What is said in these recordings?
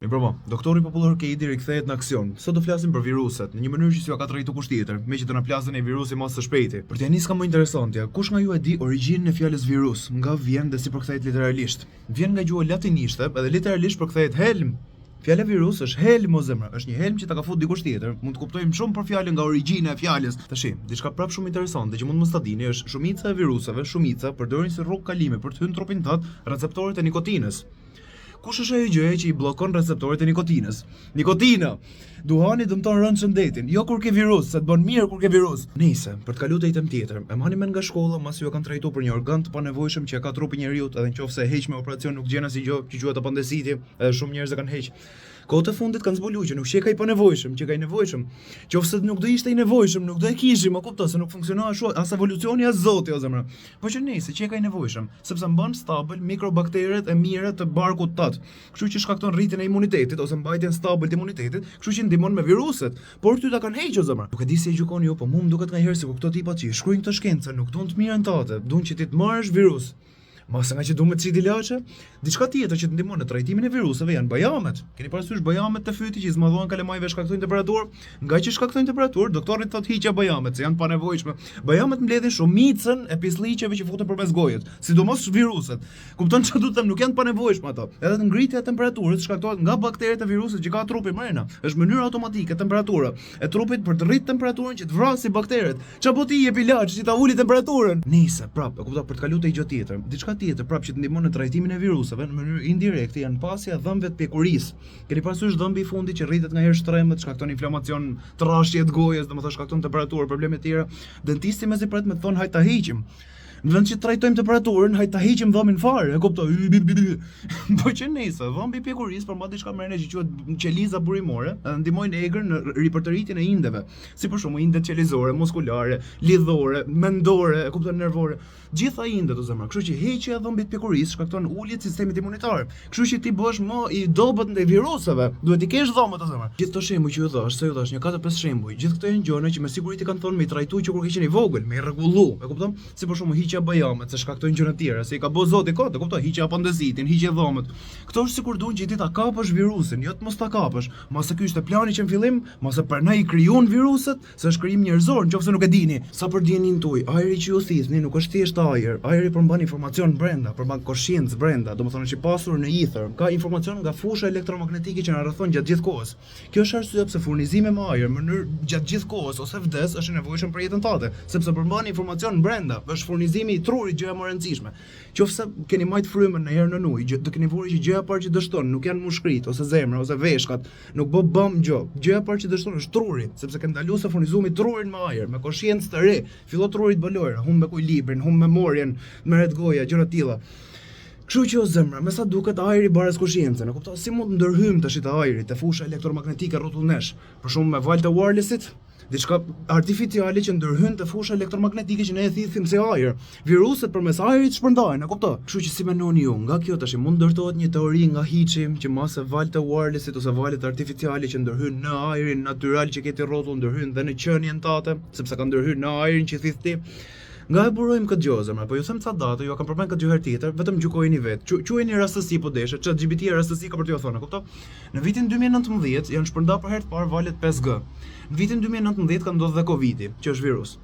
Mirë, doktori popullor Keidi rikthehet në aksion. Sot do flasim për viruset, në një mënyrë që s'ju ka trajtuar kush tjetër, me që do na plasën e virusi mos së shpejti. Për t'ia nisë ka më interesantja, kush nga ju e di origjinën e fjalës virus, nga vjen dhe si përkthehet literalisht? Vjen nga gjuha latinishte, edhe literalisht përkthehet helm. Fjala virus është helm o zemra, është një helm që ta ka futur dikush tjetër. Mund të kuptojmë shumë për fjalën nga origjina e fjalës. Tash, diçka prap shumë interesante që mund mos ta dini është shumica e viruseve, shumica përdorin si rrugë kalime për të hyrë në trupin tënd receptorët e nikotinës. Kush është ajo gjë që i bllokon receptorët e nikotinës? Nikotina. Duhani dëmton rënd shëndetin, jo kur ke virus, se të bën mirë kur ke virus. Nëse, për të kaluar te item tjetër, e marrni mend nga shkolla, mos ju e kanë trajtuar për një organ të panevojshëm që ka trupi i njeriu, edhe nëse e heq me operacion nuk gjen asnjë gjë që quhet apendiciti, edhe shumë njerëz e kanë heq. Kohët e fundit kanë zbuluar që nuk sheka i panevojshëm, që ka i nevojshëm. Qofse nuk do ishte i nevojshëm, nuk do e kishim, a kupton se nuk funksionon ashtu, as evolucioni as Zoti o zemra. Po që nëse që ka i nevojshëm, sepse mban stabil mikrobakteret e mira të barkut tat. Kështu që shkakton rritjen e imunitetit ose mbajtjen stabil të imunitetit, kështu që ndihmon me viruset. Por ty ta kanë hequr o zemra. Nuk e di si e gjykoni ju, po mua më duket nganjëherë se këto tipa që shkruajnë këtë shkencë nuk duan të mirën tate, duan që ti të marrësh virus. Mos nga që duhet të çiti ilaçe, diçka tjetër që të ndihmon në trajtimin e viruseve janë bajamet. Keni parasysh bajamet të fyti që zmadhohen kalamajve shkaktojnë temperaturë? Nga që shkaktojnë temperaturë, doktori thotë hiqja bajamet, se janë panevojshme. Bajamet mbledhin shumicën e pislliqeve që futen përmes gojës, sidomos viruset. Kupton çfarë do të them, nuk janë panevojshme ato. Edhe ngritja e temperaturës shkaktohet nga bakteret e virusit që ka trupi mrena. Është mënyrë automatike temperatura e trupit për të rritur temperaturën që të vrasë bakteret. Çfarë po ti jep ilaç që ta uli temperaturën? Nise, prap, e kuptoj për të kaluar te gjë tjetër. Diçka tjetër prap që të ndihmon në trajtimin e viruseve në mënyrë indirekte janë pasja e dhëmbëve të pjekurisë. Keni parasysh dhëmbi i fundit që rritet nga herë shtrembët, shkakton inflamacion, trashje të gojës, domethënë shkakton temperaturë, probleme të tjera. Dentisti mezi pret me thon hajt ta hiqim. Në vend që të trajtojmë temperaturën, hajt ta hiqim dhëmbin fare, e kuptoj. Po që nëse dhëmbi i pjekurisë përmbaj diçka mrena që quhet qeliza burimore, ndihmojnë egrën në ripërtëritjen e indeve, si për shembull indet qelizore, muskulare, lidhore, mendore, e kupton, nervore. Gjitha indet o zemra. Kështu që heqja e dhëmbit pjekurisë shkakton ulje të sistemit imunitar. Kështu që ti bësh më i dobët ndaj viruseve. Duhet i kesh dhëmbët o zemra. Gjithë këto shembuj që ju thash, se ju thash një 4-5 shembuj. Gjithë këto janë gjëra që me siguri ti kanë thonë me i trajtuar që kur ke qenë i vogël, me i rregullu, e kupton? Si për shembull hiqja bajamet, se shkaktojnë gjëra të tjera, se i ka bë Zoti kot, e kupton? Hiqja apendicitin, hiqja dhëmbët. Këto është sikur duan që ti ta kapësh virusin, jo të mos ta kapësh. Mos e ky ishte plani që në fillim, mos e pranoi krijuan viruset, se është krijim njerëzor, nëse nuk e dini. Sa për dienin tuaj, ajri që ju thithni nuk është thjesht ajër. Ajri përmban informacion brenda, përmban koshiencë brenda, domethënë është i pasur në ether. Ka informacion nga fusha elektromagnetike që na rrethon gjatë gjithë kohës. Kjo është arsye pse furnizimi me ajër në mënyrë gjatë gjithë kohës ose vdes është i nevojshëm për jetën tënde, sepse përmban informacion brenda, është furnizimi i trurit gjë e më e rëndësishme. Qofse keni majt frymën në herë në ujë, do keni vurë që gjëja e parë që dështon nuk janë mushkrit ose zemra ose veshkat, nuk bë bëm gjë. Gjëja e parë që dështon është truri, sepse kanë ndaluar furnizimi trurin me ajër, me koshiencë të re. Fillo truri të bëj lojë, humb ekuilibrin, humb memorien, merret goja, gjëra të tilla. Kështu që o zemra, me sa duket ajri bares koshiencën, e kupton? Si mund të ndërhyjmë tash të ajrit te fusha elektromagnetike rrotullnesh, për shembull me valë të wirelessit, diçka artificiale që ndërhyn te fusha elektromagnetike që ne e thithim si ajër. Viruset përmes ajrit shpërndajnë, e kupton? Kështu që si mendoni ju, nga kjo tash mund ndërtohet një teori nga hiçi që mos e valë të wirelessit ose valët artificiale që ndërhyn në ajrin natyral që ke ti rrotull ndërhyn dhe në qenien tate, sepse ka ndërhyrë në ajrin që thith ti. Nga e burojmë këtë gjë, zemra, po ju them ca datë, ju kam përmend këtë gjë herë tjetër, vetëm gjykojeni vetë. Quajeni rastësi po deshet, ChatGPT rastësi ka për t'ju thënë, kupton? Në vitin 2019 janë shpërndar për herë të parë valët 5G. Në vitin 2019 ka ndodhur dhe Covidi, që është virus.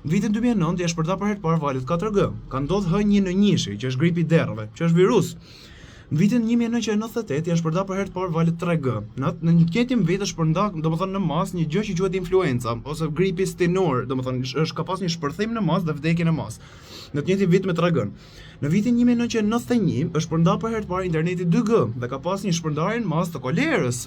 Në vitin 2009 janë shpërndar për herë të parë valët 4G. Ka ndodhur H1N1, që është gripi i derrave, që është virus. Në vitin 1998 janë shpërndar për herë të parë valët 3G. Në një njëjtin vit është shpërndar, domethënë në mas, një gjë që quhet influenca ose gripi stinor, domethënë është ka pas një shpërthim në mas dhe vdekje në mas. Në të njëjtin vit me 3G. Në vitin 1991 është shpërndar për herë të parë interneti 2G dhe ka pas një shpërndarje në mas të kolerës.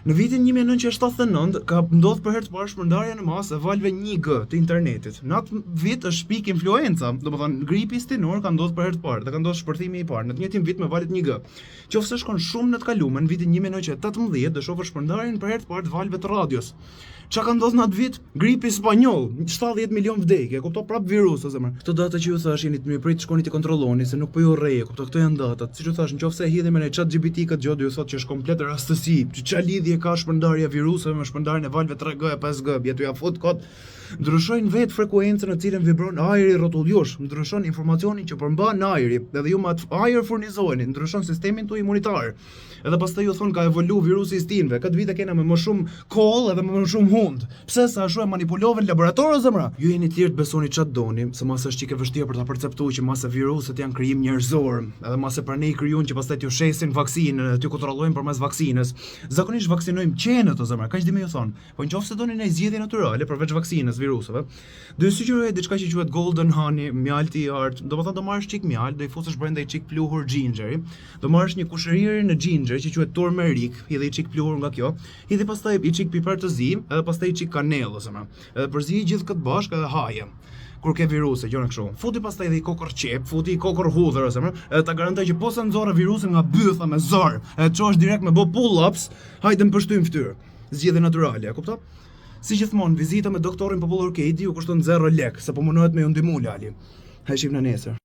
Në vitin 1979 ka ndodhur për herë të parë shpërndarja në masë e valëve 1G të internetit. Në atë vit është shpik influenca, domethënë gripi stinor ka ndodhur për herë të parë dhe ka ndodhur shpërthimi i parë në të njëjtin vit me valët 1G. Qofse shkon shumë në të kaluar, në vitin 1918 do shohësh shpërndarjen për herë të parë të valëve të radios. Çka ka ndodhur në atë vit? Gripi spanjoll, 70 milion vdekje, kupto prap virus ose zemër. Këto data që ju thash jeni të mirë prit shkoni ti kontrolloni se nuk po ju rreje, kupto këto janë datat. Siç ju thash, nëse e hidhim me ChatGPT këtë gjë do ju thotë që është komplet rastësi. Ç'a lidhje ka shpërndarja e viruseve me shpërndarjen e valëve 3G e 5G? Bie tu ja fut kot. Ndryshojnë vetë frekuencën në cilën vibron ajri rrotullues, ndryshon informacionin që përmban ajri, edhe ju me atë ajër furnizoheni, ndryshon sistemin tuaj imunitar. Edhe pastaj ju thon ka evolu virusi i stinëve. Këtë vit e kena me më shumë koll edhe me më shumë hund. Pse sa ashtu e manipulove në laborator o zemra? Ju jeni të lirë të besoni çfarë doni, se mas është çike vështirë për ta perceptuar që mas viruset janë krijim njerëzor, edhe mas për ne i krijuan që pastaj t'ju shesin vaksinën, t'ju kontrollojnë përmes vaksinës. Zakonisht vaksinojmë qenët o zemra, kaq di më ju thon. Po nëse doni një zgjedhje natyrale përveç vaksinës viruseve, do të sugjeroj diçka që quhet golden honey, mjalti i art. Domethënë do marrësh çik mjalt, do i fusësh brenda i çik pluhur gingeri, do marrësh një kushërir në ginger që quhet turmerik, hidhe i çik pluhur nga kjo, hidhe pastaj i çik piper të zi, edhe pastaj i çik kanellë zemra. Edhe përzi gjithë këtë bashkë edhe haje. Kur ke viruse, gjëra kështu. Futi pastaj edhe i kokër qep, futi i kokër hudhër ose më, edhe ta garantoj që posa nxorë virusin nga bytha me zor, edhe çosh direkt me bë pull-ups, hajde më pështym fytyrë. Zgjedhje natyrale, e kupton? Si gjithmonë, vizita me doktorin popullor Kedi ju kushton 0 lek, se po munohet me ju ndihmu Lali. Ha shihim në nesër.